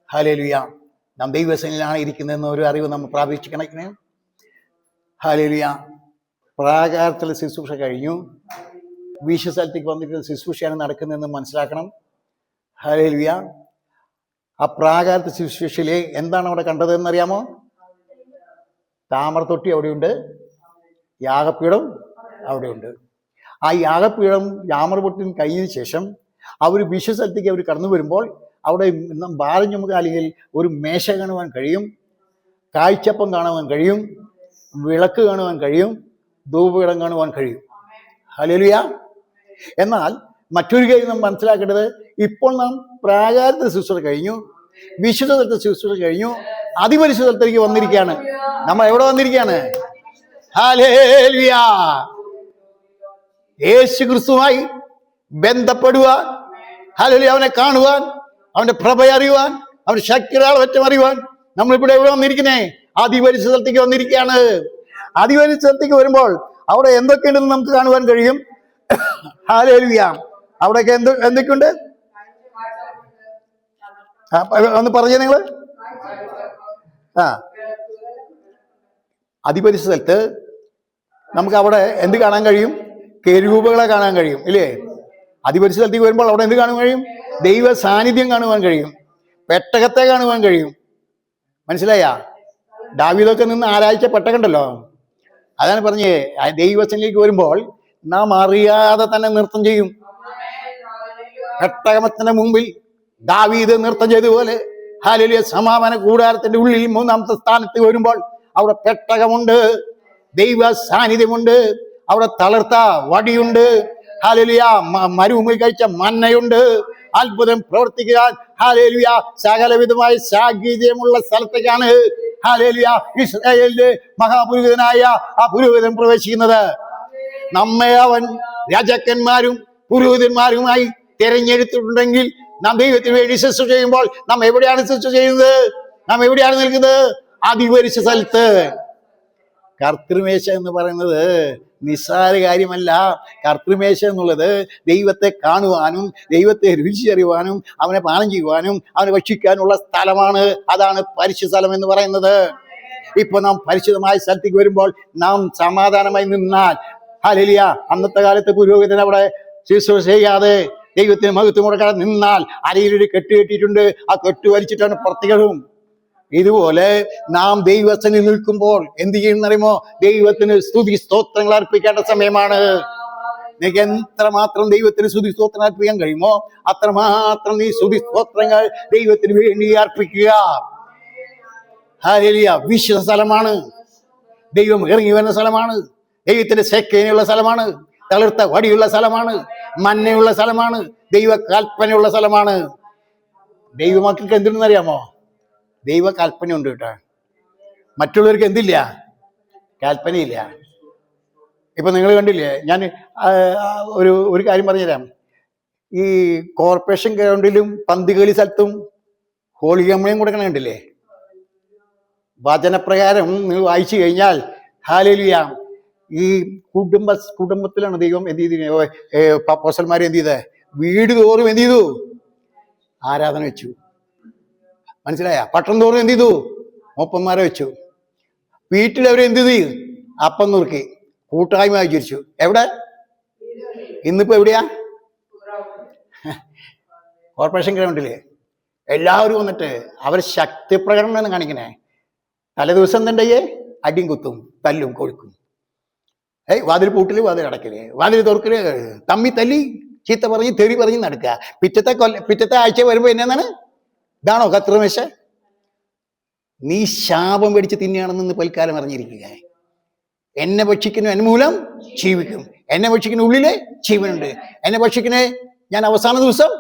Hallelujah. നാം ദൈവസന്നിധിയിലാണ് ഇരിക്കുന്നതെന്ന ഒരു അറിവ് നമ്മൾ പ്രാപിച്ചിരിക്കണം. ഹല്ലേലൂയ. പ്രാകാരത്തിലെ ശുശ്രൂഷ കഴിഞ്ഞു, വിശ്വസ്ഥലത്തേക്ക് വന്നിരിക്കുന്ന ശുശ്രൂഷയാണ് നടക്കുന്നതെന്ന് മനസ്സിലാക്കണം. ഹല്ലേലൂയ. ആ പ്രാകാരത്തെ ശുശ്രൂഷയിലെ എന്താണ് അവിടെ കണ്ടതെന്നറിയാമോ? താമരത്തൊട്ടി അവിടെയുണ്ട്, യാഗപീഠം അവിടെയുണ്ട്. ആ യാഗപീഠം താമരത്തൊട്ടിയും കഴിഞ്ഞതിന് ശേഷം അവർ വിശ്വസ്ഥലത്തേക്ക് അവർ കടന്നു വരുമ്പോൾ അവിടെ ഭാരം നമുക്ക് അല്ലെങ്കിൽ ഒരു മേശ കാണുവാൻ കഴിയും, കാഴ്ചപ്പം കാണുവാൻ കഴിയും, വിളക്ക് കാണുവാൻ കഴിയും, ധൂപപീഠം കാണുവാൻ കഴിയും. ഹല്ലേലൂയ. എന്നാൽ മറ്റൊരു കാര്യം നാം മനസ്സിലാക്കേണ്ടത്, ഇപ്പോൾ നാം പ്രാകാരത്തെ ശുശ്രൂഷ കഴിഞ്ഞു, വിശുദ്ധ ശുശ്രൂഷ കഴിഞ്ഞു, അതിപരിശുദ്ധത്തിലേക്ക് വന്നിരിക്കുകയാണ്. നമ്മൾ എവിടെ വന്നിരിക്കുകയാണ്? ഹല്ലേലൂയ. യേശു ക്രിസ്തുവുമായി ബന്ധപ്പെടുവാൻ, ഹല്ലേലൂയ, അവനെ കാണുവാൻ, അവന്റെ പ്രഭ അറിയുവാൻ, അവന്റെ ശക്തിയാളവറ്റം അറിയുവാൻ നമ്മളിവിടെ എവിടെ വന്നിരിക്കുന്നേ? അതിപരിശുദ്ധത്തിലേക്ക് വന്നിരിക്കുകയാണ്. അതിപരിശുദ്ധത്തിലേക്ക് വരുമ്പോൾ അവിടെ എന്തൊക്കെയുണ്ടെന്ന് നമുക്ക് കാണുവാൻ കഴിയും. ഹല്ലേലൂയ. അവിടെയൊക്കെ എന്തൊക്കെയുണ്ട്? ഒന്ന് പറഞ്ഞേ നിങ്ങള്. അതിപരിശുദ്ധത്ത് നമുക്ക് അവിടെ എന്ത് കാണാൻ കഴിയും? കെരൂബുകളെ കാണാൻ കഴിയും, ഇല്ലേ? അതിപരിശുദ്ധത്തേക്ക് വരുമ്പോൾ അവിടെ എന്ത് കാണാൻ കഴിയും? ദൈവ സാന്നിധ്യം കാണുവാൻ കഴിയും, പെട്ടകത്തെ കാണുവാൻ കഴിയും. മനസ്സിലായ? ദാവീദൊക്കെ നിന്ന് ആരാധിച്ച പെട്ടകണ്ടല്ലോ. അതാണ് പറഞ്ഞേ, ദൈവസന്നിധിയിലേക്ക് വരുമ്പോൾ നാം അറിയാതെ തന്നെ നൃത്തം ചെയ്യും. പെട്ടകത്തിന്റെ മുമ്പിൽ ദാവീദ് നൃത്തം ചെയ്തതുപോലെ, ഹല്ലേലൂയ, സമാപന കൂടാരത്തിന്റെ ഉള്ളിൽ മൂന്നാമത്തെ സ്ഥാനത്ത് വരുമ്പോൾ അവിടെ പെട്ടകമുണ്ട്, ദൈവ സാന്നിധ്യമുണ്ട്, അവിടെ തളർത്ത വടിയുണ്ട്, ഹല്ലേലൂയ, മരുഭൂമി കഴിച്ച മന്നയുണ്ട്, അത്ഭുതം പ്രവർത്തിക്കാൻ, ഹല്ലേലൂയ, സകലവിധമായ സാഹചര്യമുള്ള സ്ഥലത്തേക്കാണ്, ഹല്ലേലൂയ, ഇസ്രായേലിന്റെ മഹാപുരോഹിതനായ ആ പുരോഹിതൻ പ്രവേശിക്കുന്നത്. നമ്മെ അവൻ രാജാക്കന്മാരും പുരോഹിതന്മാരുമായി തിരഞ്ഞെടുത്തിട്ടുണ്ടെങ്കിൽ നാം ദൈവത്തിന് വേണ്ടി ശുശ്രൂഷ ചെയ്യുമ്പോൾ നാം എവിടെയാണ് ശുശ്രൂഷ ചെയ്യുന്നത്? നാം എവിടെയാണ് നിൽക്കുന്നത്? അതിപരിശുദ്ധ സ്ഥലത്ത്. കർത്തൃമേശ എന്ന് പറയുന്നത് നിസ്സാര കാര്യമല്ല. കർത്തൃമേശ എന്നുള്ളത് ദൈവത്തെ കാണുവാനും ദൈവത്തെ രുചിച്ചറിയുവാനും അവനെ പാനം ചെയ്യുവാനും അവനെ ഭക്ഷിക്കാനുള്ള സ്ഥലമാണ്. അതാണ് പരിശുദ്ധ സ്ഥലം എന്ന് പറയുന്നത്. ഇപ്പൊ നാം പരിശുദ്ധമായ സ്ഥലത്തേക്ക് വരുമ്പോൾ നാം സമാധാനമായി നിന്നാൽ, ഹല്ലേലൂയ, അന്നത്തെ കാലത്ത് പുരോഹിതൻ അവിടെ ശുശ്രൂഷ ചെയ്യാതെ ദൈവത്തിന് മഹത്വം കൊടുക്കാതെ നിന്നാൽ അരയിലൊരു കെട്ട് കെട്ടിയിട്ടുണ്ട്, ആ കെട്ട് വലിച്ചിട്ടാണ് പുറത്തേക്കും. ഇതുപോലെ നാം ദൈവസന്നിധിയിൽ നിൽക്കുമ്പോൾ എന്ത് ചെയ്യുന്നറിയുമോ? ദൈവത്തിന് സ്തുതി സ്തോത്രങ്ങൾ അർപ്പിക്കേണ്ട സമയമാണ്. നിനക്ക് എത്രമാത്രം ദൈവത്തിന് സ്തുതി സ്തോത്രം അർപ്പിക്കാൻ കഴിയുമോ അത്രമാത്രം നീ സ്തുതി സ്തോത്രങ്ങൾ ദൈവത്തിന് വേണ്ടി അർപ്പിക്കുക. ഹല്ലേലൂയ. വിശുദ്ധ സ്ഥലമാണ്, ദൈവം ഇറങ്ങി വരുന്ന സ്ഥലമാണ്, ദൈവത്തിന്റെ സെക്കേനയുള്ള സ്ഥലമാണ്, തളിർത്ത വടിയുള്ള സ്ഥലമാണ്, മന്നയുള്ള സ്ഥലമാണ്, ദൈവ കൽപ്പനയുള്ള സ്ഥലമാണ്. ദൈവമക്കൾക്ക് എന്തുണ്ടെന്നറിയാമോ? ദൈവ കൽപ്പന ഉണ്ട് കേട്ടോ. മറ്റുള്ളവർക്ക് എന്തില്ല? കൽപ്പനയില്ല. ഇപ്പൊ നിങ്ങൾ കണ്ടില്ലേ, ഞാൻ ഒരു കാര്യം പറഞ്ഞുതരാം. ഈ കോർപ്പറേഷൻ ഗ്രൗണ്ടിലും പന്തുകളി സ്ഥലത്തും ഹോളി കമ്മ്യൂണിയം കൊടുക്കണ കണ്ടില്ലേ? വചനപ്രകാരം നിങ്ങൾ വായിച്ചു കഴിഞ്ഞാൽ, ഹല്ലേലൂയ, ഈ കുടുംബത്തിലാണ് ദൈവം എന്ത് ചെയ്തു? അപ്പോസ്തലന്മാർ എന്ത് ചെയ്തേ? വീട് തോറും എന്ത് ചെയ്തു? ആരാധന വെച്ചു. മനസ്സിലായ? പട്ടണം തോറും എന്ത് ചെയ്തു? മൂപ്പന്മാരെ വെച്ചു. വീട്ടിലവർ എന്ത് ചെയ്തു? അപ്പം നുറുക്കി കൂട്ടായ്മ ആചരിച്ചു. എവിടെ? ഇന്നിപ്പോ എവിടെയാ? കോർപ്പറേഷൻ ഗ്രൗണ്ടില് എല്ലാവരും വന്നിട്ട് അവർ ശക്തി പ്രകടനം കാണിക്കണേ. തലേ ദിവസം തന്നെയേ അടിയും കുത്തും, തല്ലും കൊഴുക്കും. വാതിൽ പൂട്ടില്, വാതിൽ അടക്കല്, വാതിൽ തുറക്കല്, തമ്മി തല്ലി ചീത്ത പറഞ്ഞ് തെറി പറഞ്ഞ് നടക്കുക. പിറ്റത്തെ ആഴ്ച വരുമ്പോ എന്നാണ്? ഇതാണോ കർത്തൃമേശ? നീ ശാപം പിടിച്ച് തിന്നുകയാണെന്ന് പൽക്കാലം അറിഞ്ഞിരിക്കുക. എന്നെ ഭക്ഷിക്കുന്നു എൻ മൂലം ജീവിക്കും, എന്നെ ഭക്ഷിക്കുന്ന ഉള്ളിലെ ജീവനുണ്ട്, എന്നെ ഭക്ഷിക്കുന്ന ഞാൻ അവസാന ദിവസം.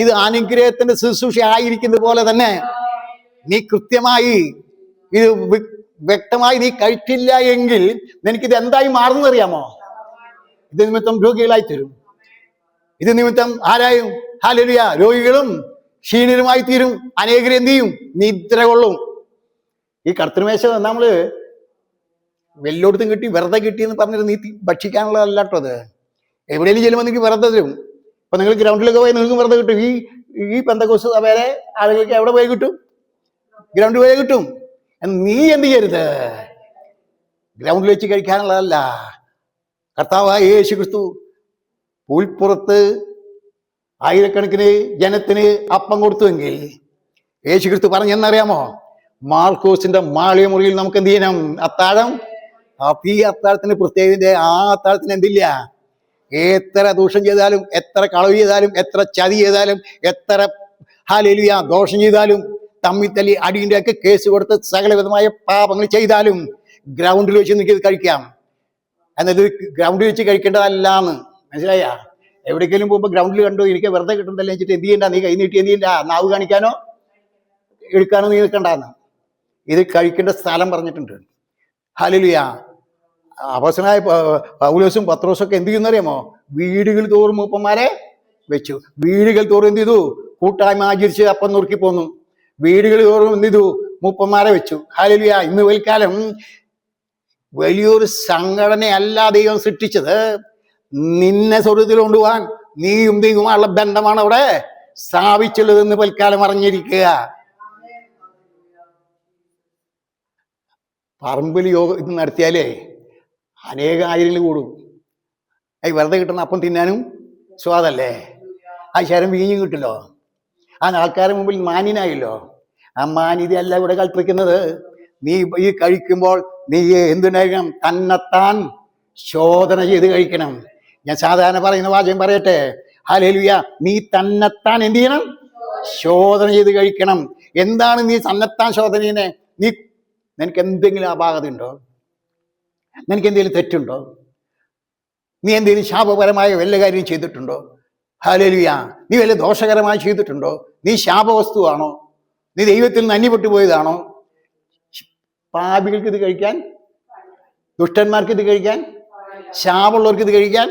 ഇത് അനുഗ്രഹത്തിന്റെ ശുശ്രൂഷ ആയിരിക്കുന്നത് പോലെ തന്നെ നീ കൃത്യമായി ഇത് വ്യക്തമായി നീ കഴിച്ചില്ല എങ്കിൽ നിനക്കിത് എന്തായി മാറുന്നറിയാമോ? ഇത് നിമിത്തം രോഗികളായി തരും. ഇത് നിമിത്തം ആരായും, ഹല്ലേലൂയ, രോഗികളും ക്ഷീണിതമായി തീരും. അനേകർ എന്ത് ചെയ്യും? നിദ്ര കൊള്ളും. ഈ കർത്തൃമേശ നമ്മള് വെല്ലോടത്തും കിട്ടി വെറുതെ കിട്ടിയെന്ന് പറഞ്ഞിട്ട് നീ ഭക്ഷിക്കാനുള്ളതല്ലാട്ടോ അത്. എവിടെയെങ്കിലും ചെല്ലുമ്പോൾ നിങ്ങൾക്ക് വെറുതെ തരും. ഇപ്പൊ നിങ്ങൾ ഗ്രൗണ്ടിലൊക്കെ പോയി നിങ്ങൾക്ക് വെറുതെ കിട്ടും. ഈ ഈ പെന്തക്കോസ്ത് സഭയിലെ ആളുകൾക്ക് എവിടെ പോയി കിട്ടും? ഗ്രൗണ്ടിൽ പോയി കിട്ടും. നീ എന്ത് ചെയ്യരുത്? ഗ്രൗണ്ടിൽ വെച്ച് കഴിക്കാനുള്ളതല്ല. കർത്താവായ യേശു ക്രിസ്തു പുൽപ്പുറത്ത് ആയിരക്കണക്കിന് ജനത്തിന് അപ്പം കൊടുത്തുവെങ്കിൽ യേശു ക്രിസ്തു പറഞ്ഞെന്നറിയാമോ? മാർക്കോസിന്റെ മാളിക മുറിയിൽ നമുക്ക് എന്ത് ചെയ്യണം? അത്താഴം. അപ്പൊ ഈ അത്താഴത്തിന് പ്രത്യേകത, ആ അത്താഴത്തിന് എന്തില്ല? എത്ര ദൂഷം ചെയ്താലും, എത്ര കളവ് ചെയ്താലും, എത്ര ചതി ചെയ്താലും, എത്ര ഹല്ലേലൂയ ദോഷം ചെയ്താലും, തമ്മിൽ തല്ലി അടിയുടെ ഒക്കെ കേസ് കൊടുത്ത് സകലവിധമായ പാപങ്ങൾ ചെയ്താലും ഗ്രൗണ്ടിൽ വെച്ച് നിങ്ങൾക്ക് കഴിക്കാം. എന്നത് ഗ്രൗണ്ടിൽ വെച്ച് കഴിക്കേണ്ടതല്ലാന്ന് മനസ്സിലായ? എവിടേക്കെങ്കിലും പോകുമ്പോൾ ഗ്രൗണ്ടിൽ കണ്ടു എനിക്ക് വെറുതെ കിട്ടുന്നതല്ലേ വെച്ചിട്ട് എന്ത് ചെയ്യണ്ട? നീ കൈ നീട്ടി എന്ത് ചെയ്യണ്ട? നാവ് കാണിക്കാനോ എടുക്കാനോ നീ നിൽക്കണ്ടെന്ന്. ഇത് കഴിക്കേണ്ട സ്ഥലം പറഞ്ഞിട്ടുണ്ട്. ഹല്ലേലൂയ. അപ്പോസ്തലനായ പൗലോസും പത്രോസും ഒക്കെ എന്ത് ചെയ്യുന്നറിയാമോ? വീടുകൾ തോറും മൂപ്പന്മാരെ വെച്ചു. വീടുകൾ തോറും എന്ത് ചെയ്തു? കൂട്ടായ്മ ആചരിച്ച് അപ്പം നുറുക്കി പോന്നു. വീടുകൾ തോറും എന്ത് ചെയ്തു? മൂപ്പന്മാരെ വെച്ചു. ഹല്ലേലൂയ. ഇന്ന് വൽക്കാലം വലിയൊരു സംഘടനയല്ല ദൈവം സൃഷ്ടിച്ചത്. നിന്നെ സ്വർഗ്ഗത്തിൽ കൊണ്ടുപോകാൻ നീയും ദൈവമായുള്ള ബന്ധമാണ് അവിടെ സ്ഥാപിച്ചുള്ളതെന്ന് വൽക്കാലം അറിഞ്ഞിരിക്കുക. പറമ്പിൽ യോഗം ഇത് നടത്തിയാലേ അനേകായിരങ്ങൾ കൂടും. വെറുതെ കിട്ടുന്ന അപ്പം തിന്നാനും സ്വാദല്ലേ? ആ ശരം വീഞ്ഞും കിട്ടില്ലോ. ആ ആൾക്കാരുടെ മുമ്പിൽ മാന്യനായല്ലോ. ആ മാന്യതയല്ല ഇവിടെ കൽപ്പിക്കുന്നത്. നീ ഈ കഴിക്കുമ്പോൾ നീ എന്തുണ്ടായിരിക്കണം? തന്നെത്താൻ ശോധന ചെയ്ത് കഴിക്കണം. ഞാൻ സാധാരണ പറയുന്ന വാചകം പറയട്ടെ. ഹല്ലേലൂയ. നീ തന്നെത്താൻ എന്ത് ചെയ്യണം? ശോധന ചെയ്ത് കഴിക്കണം. എന്താണ് നീ തന്നെത്താൻ ശോധന ചെയ്യുന്നത്? നിനക്ക് എന്തെങ്കിലും അപാകത ഉണ്ടോ? നിനക്ക് എന്തെങ്കിലും തെറ്റുണ്ടോ? നീ എന്തെങ്കിലും ശാപപരമായ വല്ല കാര്യം ചെയ്തിട്ടുണ്ടോ? ഹല്ലേലൂയ. നീ വല്ല ദോഷകരമായി ചെയ്തിട്ടുണ്ടോ? നീ ശാപവസ്തുവാണോ? നീ ദൈവത്തിൽ നിന്ന് അന്യപ്പെട്ടു പോയതാണോ? പാപികൾക്ക് ഇത് കഴിക്കാൻ, ദുഷ്ടന്മാർക്ക് ഇത് കഴിക്കാൻ, ശാപമുള്ളവർക്ക് ഇത് കഴിക്കാൻ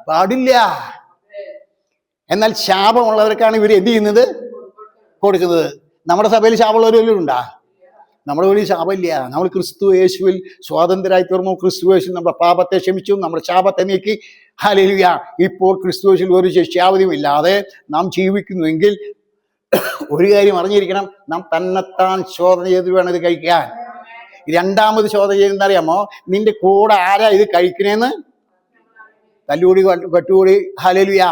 പാടില്ല. എന്നാൽ ശാപമുള്ളവർക്കാണ് ഇവർ എന്ത് ചെയ്യുന്നത്? കൊടുക്കുന്നത്. നമ്മുടെ സഭയിൽ ശാപമുള്ളവരും ഉണ്ടാ? നമ്മുടെ വലിയ ശാപമില്ല. നമ്മൾ ക്രിസ്തു യേശുവിൽ സ്വാതന്ത്ര്യമായി തീർന്നു. ക്രിസ്തു യേശു നമ്മുടെ പാപത്തെ ക്ഷമിച്ചു, നമ്മുടെ ശാപത്തെ നീക്കി. ഹല്ലേലൂയ. ഇപ്പോൾ ക്രിസ്തു യേശുവിൽ ഒരു ശിക്ഷാവിധിയും ഇല്ലാതെ നാം ജീവിക്കുന്നുവെങ്കിൽ ഒരു കാര്യം അറിഞ്ഞിരിക്കണം, നാം തന്നെത്താൻ ശോധന ചെയ്ത് വേണം ഇത് കഴിക്കാൻ. രണ്ടാമത് ശോധന ചെയ്യുന്ന അറിയാമോ? നിന്റെ കൂടെ ആരാ ഇത് കഴിക്കണേന്ന് തല്ലുകൂടി വെട്ടുകൂടി ഹല്ലേലൂയ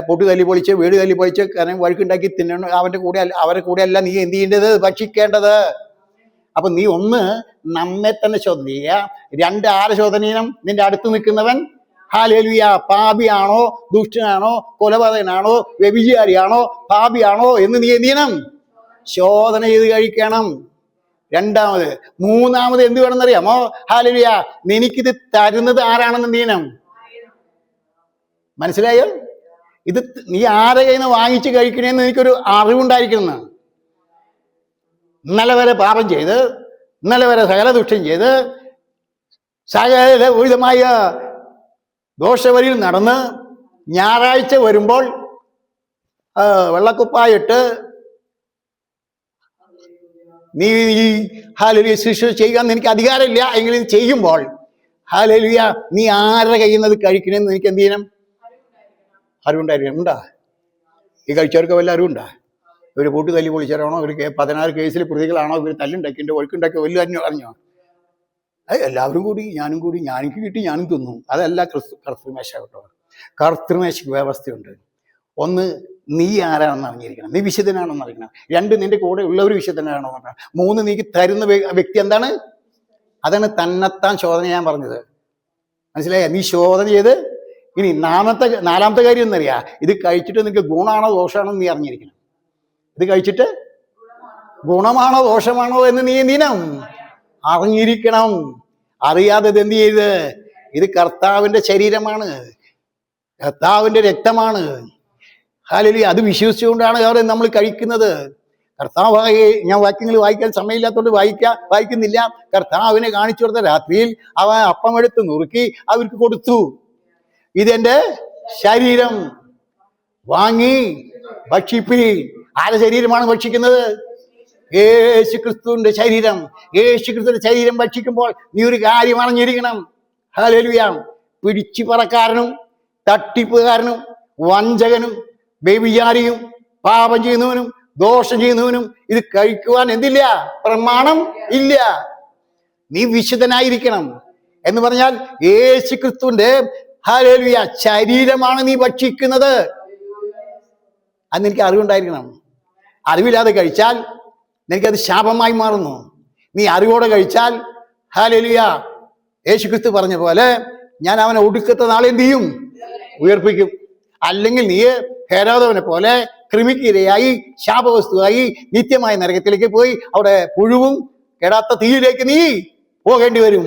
പൊട്ടി തല്ലി പൊളിച്ച് വീട് തല്ലി പൊളിച്ച് കാരണം വഴുക്കുണ്ടാക്കി തിന്നണം. അവരുടെ കൂടെ അല്ല നീ എന്ത് ചെയ്യേണ്ടത്? ഭക്ഷിക്കേണ്ടത്. അപ്പൊ നീ ഒന്ന് നമ്മെ തന്നെ ശോധന ചെയ്യുക. രണ്ട് ആരെ ശോധന ചെയ്യണം? നിന്റെ അടുത്ത് നിൽക്കുന്നവൻ ഹല്ലേലൂയ പാപിയാണോ, ദുഷ്ടനാണോ, കൊലപാതകനാണോ, വ്യഭിചാരിയാണോ, പാപിയാണോ എന്ന് നീ എന്ത് ചെയ്യണം? ശോധന ചെയ്ത് കഴിക്കണം. രണ്ടാമത്. മൂന്നാമത് എന്ത് വേണമെന്നറിയാമോ? ഹല്ലേലൂയ നിനക്കിത് തരുന്നത് ആരാണെന്ന് എന്ത് ചെയ്യണം? മനസ്സിലായോ? ഇത് നീ ആരെ കയ്യിൽ നിന്ന് വാങ്ങിച്ച് കഴിക്കണേന്ന് എനിക്കൊരു അറിവുണ്ടായിരിക്കുന്നു. ഇന്നലെ വരെ പാപം ചെയ്ത്, ഇന്നലെ വരെ സകല ദുഷ്ടം ചെയ്ത്, സകല വിധമായ ദോഷവരിയിൽ നടന്ന് ഞായറാഴ്ച വരുമ്പോൾ വെള്ളക്കുപ്പായിട്ട് നീ ഹല്ലേലൂയ ശുശ്രൂഷ ചെയ്യാൻ എനിക്ക് അധികാരമില്ല എങ്കിലും ചെയ്യുമ്പോൾ ഹല്ലേലൂയ നീ ആരുടെ കയ്യിൽ നിന്ന് കഴിക്കണമെന്ന് എനിക്ക് എന്ത് ചെയ്യണം? അറിവുണ്ടായിരിക്കണം. ഉണ്ടാ? ഈ കഴിച്ചവർക്ക് വല്ല അറിവുണ്ടാ? ഇവർ കൂട്ടി തല്ലി പൊളിച്ചവരാണോ? ഇവർ 16 കേസിൽ പ്രതികളാണോ? ഇവർ തല്ലുണ്ടാക്കിയിട്ട് ഒഴുക്കുണ്ടാക്കി വലിയ അറിഞ്ഞോ? എല്ലാവരും കൂടി ഞാനും കൂടി, ഞാനിക്ക് കിട്ടി ഞാനും തിന്നു. അതല്ല കർത്തൃമേശ കേട്ടോ. കർത്തൃമേശയ്ക്ക് വ്യവസ്ഥയുണ്ട്. ഒന്ന്, നീ ആരാണെന്ന് അറിഞ്ഞിരിക്കണം, നീ വിശുദ്ധനാണെന്ന് അറിയണം. രണ്ട്, നിന്റെ കൂടെ ഉള്ളവർ വിശുദ്ധനാണോ എന്ന് അറിയണം. മൂന്ന്, നീക്ക് തരുന്ന വ്യക്തി എന്താണ്? അതാണ് തന്നെത്താൻ ശോധന ഞാൻ പറഞ്ഞത്. മനസ്സിലായ? നീ ശോധന ചെയ്ത് ഇനി നാലാമത്തെ കാര്യം എന്നറിയാ, ഇത് കഴിച്ചിട്ട് നിനക്ക് ഗുണമാണോ ദോഷമാണോ നീ അറിഞ്ഞിരിക്കണം. ഇത് കഴിച്ചിട്ട് ഗുണമാണോ ദോഷമാണോ എന്ന് നീ എന്തിനം അറിഞ്ഞിരിക്കണം. അറിയാതെ ഇത് എന്ത് ചെയ്ത്? ഇത് കർത്താവിന്റെ ശരീരമാണ്, കർത്താവിന്റെ രക്തമാണ്. ഹല്ലേലൂയ. അത് വിശ്വസിച്ചുകൊണ്ടാണ് അവർ നമ്മൾ കഴിക്കുന്നത്. കർത്താവായി ഞാൻ വാക്യങ്ങൾ വായിക്കാൻ സമയമില്ലാത്തതുകൊണ്ട് വായിക്കുന്നില്ല. കർത്താവിനെ കാണിച്ചു കൊടുത്ത രാത്രിയിൽ അവൻ അപ്പമെടുത്ത് നുറുക്കി അവർക്ക് കൊടുത്തു. ഇതെന്റെ ശരീരം, വാങ്ങി ഭക്ഷിപ്പീൻ. ആരുടെ ശരീരമാണ് ഭക്ഷിക്കുന്നത്? യേശു ക്രിസ്തുവിന്റെ ശരീരം. യേശു ക്രിസ്തുവിന്റെ ശരീരം ഭക്ഷിക്കുമ്പോൾ നീ ഒരു കാര്യം അറിഞ്ഞിരിക്കണം. ഹല്ലേലൂയ. പിടിച്ചു പറക്കാരനും തട്ടിപ്പുകാരനും വഞ്ചകനും വ്യഭിചാരിയും പാപം ചെയ്യുന്നവനും ദോഷം ചെയ്യുന്നവനും ഇത് കഴിക്കുവാൻ എന്തില്ല? പ്രമാണം ഇല്ല. നീ വിശുദ്ധനായിരിക്കണം എന്ന് പറഞ്ഞാൽ യേശുക്രിസ്തുവിന്റെ ഹല്ലേലൂയ ശരീരമാണ് നീ ഭക്ഷിക്കുന്നത്. അന്ന് എനിക്ക് അറിവുണ്ടായിരിക്കണം. അറിവില്ലാതെ കഴിച്ചാൽ നിനക്കത് ശാപമായി മാറുന്നു. നീ അറിവോടെ കഴിച്ചാൽ ഹല്ലേലൂയ യേശുക്രിസ്തു പറഞ്ഞ പോലെ ഞാൻ അവനെ ഒടുക്കത്തെ നാളെ എന്ത് ചെയ്യും? ഉയർപ്പിക്കും. അല്ലെങ്കിൽ നീ ഹേരോദവനെ പോലെ ക്രിമിക്കിരയായി ശാപവസ്തുവായി നിത്യമായ നരകത്തിലേക്ക് പോയി അവിടെ പുഴുവും കെടാത്ത തീയിലേക്ക് നീ പോകേണ്ടി വരും.